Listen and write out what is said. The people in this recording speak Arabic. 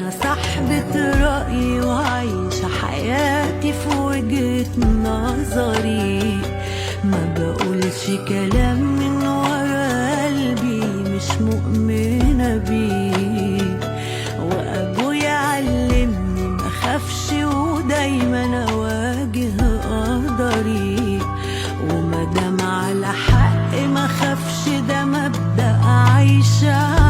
أنا صاحبة رأيي وعايشة حياتي في وجهة نظري، ما بقولش كلام من ورا قلبي مش مؤمنة بيه. وأبويا علمني ما خافش ودايما أواجه قدري، ومادام على حق ما خافش، ده مبدأ عايشة